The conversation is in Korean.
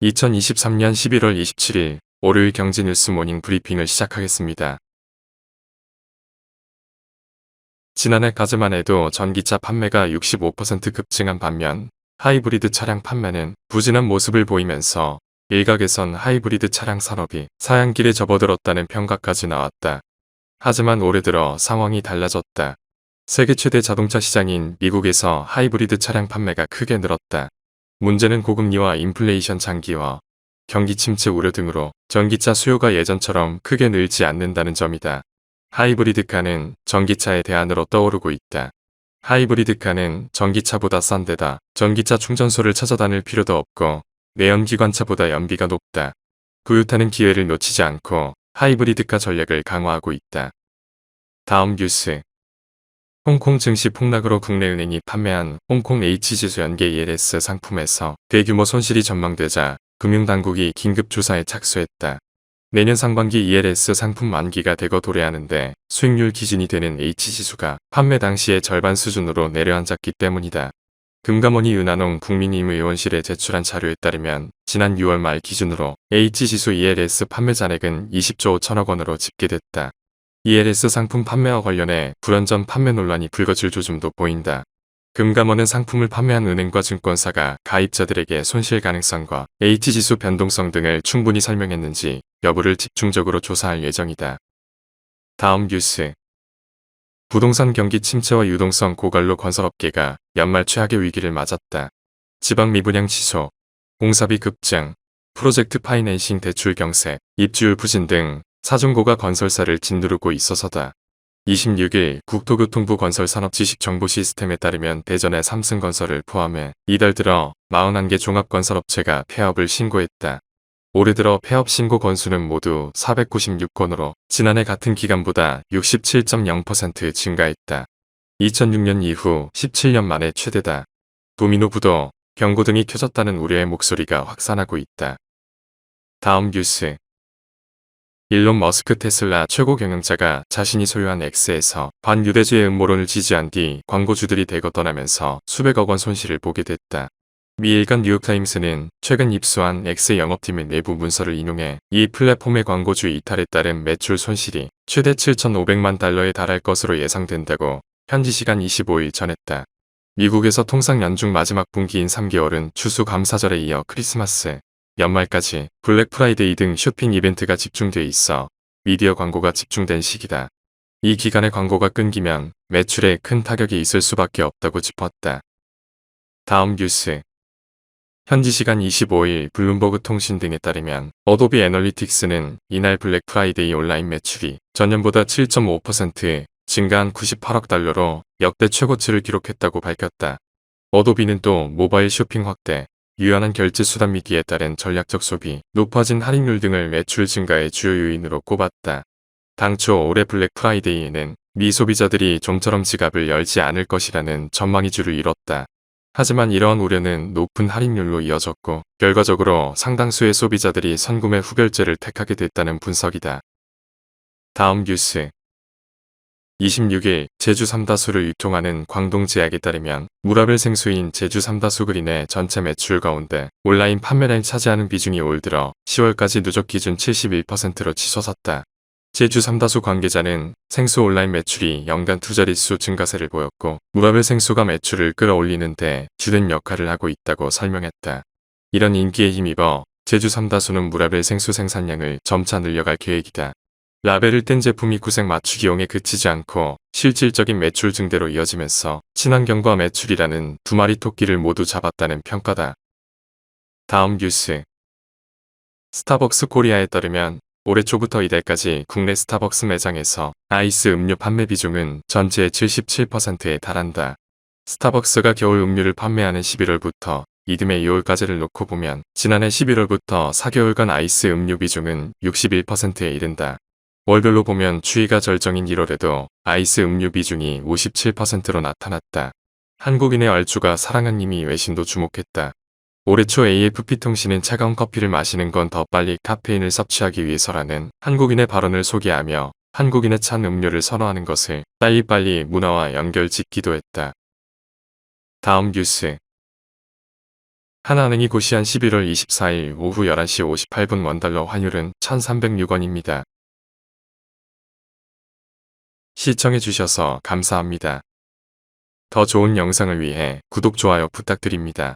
2023년 11월 27일 월요일 경제뉴스 모닝 브리핑을 시작하겠습니다. 지난해까지만 해도 전기차 판매가 65% 급증한 반면 하이브리드 차량 판매는 부진한 모습을 보이면서 일각에선 하이브리드 차량 산업이 사양길에 접어들었다는 평가까지 나왔다. 하지만 올해 들어 상황이 달라졌다. 세계 최대 자동차 시장인 미국에서 하이브리드 차량 판매가 크게 늘었다. 문제는 고금리와 인플레이션 장기화, 경기 침체 우려 등으로 전기차 수요가 예전처럼 크게 늘지 않는다는 점이다. 하이브리드카는 전기차의 대안으로 떠오르고 있다. 하이브리드카는 전기차보다 싼 데다 전기차 충전소를 찾아다닐 필요도 없고 내연기관차보다 연비가 높다. 구유타는 기회를 놓치지 않고 하이브리드카 전략을 강화하고 있다. 다음 뉴스. 홍콩 증시 폭락으로 국내 은행이 판매한 홍콩 H지수 연계 ELS 상품에서 대규모 손실이 전망되자 금융당국이 긴급 조사에 착수했다. 내년 상반기 ELS 상품 만기가 되고 도래하는데 수익률 기준이 되는 H지수가 판매 당시의 절반 수준으로 내려앉았기 때문이다. 금감원이 은한홍 국민의힘의원실에 제출한 자료에 따르면 지난 6월 말 기준으로 H지수 ELS 판매 잔액은 20조 5천억 원으로 집계됐다. ELS 상품 판매와 관련해 불안전 판매 논란이 불거질 조짐도 보인다. 금감원은 상품을 판매한 은행과 증권사가 가입자들에게 손실 가능성과 H지수 변동성 등을 충분히 설명했는지 여부를 집중적으로 조사할 예정이다. 다음 뉴스. 부동산 경기 침체와 유동성 고갈로 건설업계가 연말 최악의 위기를 맞았다. 지방 미분양 취소, 공사비 급증, 프로젝트 파이낸싱 대출 경색, 입주율 부진 등 사중고가 건설사를 짓누르고 있어서다. 26일 국토교통부 건설산업지식정보시스템에 따르면 대전의 삼승건설을 포함해 이달 들어 41개 종합건설업체가 폐업을 신고했다. 올해 들어 폐업 신고 건수는 모두 496건으로 지난해 같은 기간보다 67.0% 증가했다. 2006년 이후 17년 만에 최대다. 도미노 부도, 경고 등이 켜졌다는 우려의 목소리가 확산하고 있다. 다음 뉴스. 일론 머스크 테슬라 최고 경영자가 자신이 소유한 X에서 반유대주의 음모론을 지지한 뒤 광고주들이 대거 떠나면서 수백억 원 손실을 보게 됐다. 미 일간 뉴욕타임스는 최근 입수한 X 영업팀의 내부 문서를 인용해 이 플랫폼의 광고주 이탈에 따른 매출 손실이 최대 7,500만 달러에 달할 것으로 예상된다고 현지 시간 25일 전했다. 미국에서 통상 연중 마지막 분기인 3개월은 추수감사절에 이어 크리스마스, 연말까지 블랙 프라이데이 등 쇼핑 이벤트가 집중돼 있어 미디어 광고가 집중된 시기다. 이 기간에 광고가 끊기면 매출에 큰 타격이 있을 수밖에 없다고 짚었다. 다음 뉴스. 현지 시간 25일 블룸버그 통신 등에 따르면 어도비 애널리틱스는 이날 블랙 프라이데이 온라인 매출이 전년보다 7.5% 증가한 98억 달러로 역대 최고치를 기록했다고 밝혔다. 어도비는 또 모바일 쇼핑 확대, 유연한 결제 수단 미기에 따른 전략적 소비, 높아진 할인율 등을 매출 증가의 주요 요인으로 꼽았다. 당초 올해 블랙 프라이데이에는 미 소비자들이 좀처럼 지갑을 열지 않을 것이라는 전망이 주를 이뤘다. 하지만 이러한 우려는 높은 할인율로 이어졌고 결과적으로 상당수의 소비자들이 선구매 후결제를 택하게 됐다는 분석이다. 다음 뉴스. 26일 제주 삼다수를 유통하는 광동제약에 따르면 무라벨 생수인 제주 삼다수 그린의 전체 매출 가운데 온라인 판매량이 차지하는 비중이 올 들어 10월까지 누적 기준 71%로 치솟았다. 제주 삼다수 관계자는 생수 온라인 매출이 연간 두 자릿수 증가세를 보였고 무라벨 생수가 매출을 끌어올리는 데 주된 역할을 하고 있다고 설명했다. 이런 인기에 힘입어 제주 삼다수는 무라벨 생수 생산량을 점차 늘려갈 계획이다. 라벨을 뗀 제품이 구색 맞추기용에 그치지 않고 실질적인 매출 증대로 이어지면서 친환경과 매출이라는 두 마리 토끼를 모두 잡았다는 평가다. 다음 뉴스. 스타벅스 코리아에 따르면 올해 초부터 이달까지 국내 스타벅스 매장에서 아이스 음료 판매 비중은 전체의 77%에 달한다. 스타벅스가 겨울 음료를 판매하는 11월부터 이듬해 2월까지를 놓고 보면 지난해 11월부터 4개월간 아이스 음료 비중은 61%에 이른다. 월별로 보면 추위가 절정인 1월에도 아이스 음료 비중이 57%로 나타났다. 한국인의 얼주가 사랑한 님이 외신도 주목했다. 올해 초 AFP통신은 차가운 커피를 마시는 건 더 빨리 카페인을 섭취하기 위해서라는 한국인의 발언을 소개하며 한국인의 찬 음료를 선호하는 것을 빨리빨리 문화와 연결 짓기도 했다. 다음 뉴스. 하나은행이 고시한 11월 24일 오후 11시 58분 원달러 환율은 1,306원입니다. 시청해주셔서 감사합니다. 더 좋은 영상을 위해 구독, 좋아요 부탁드립니다.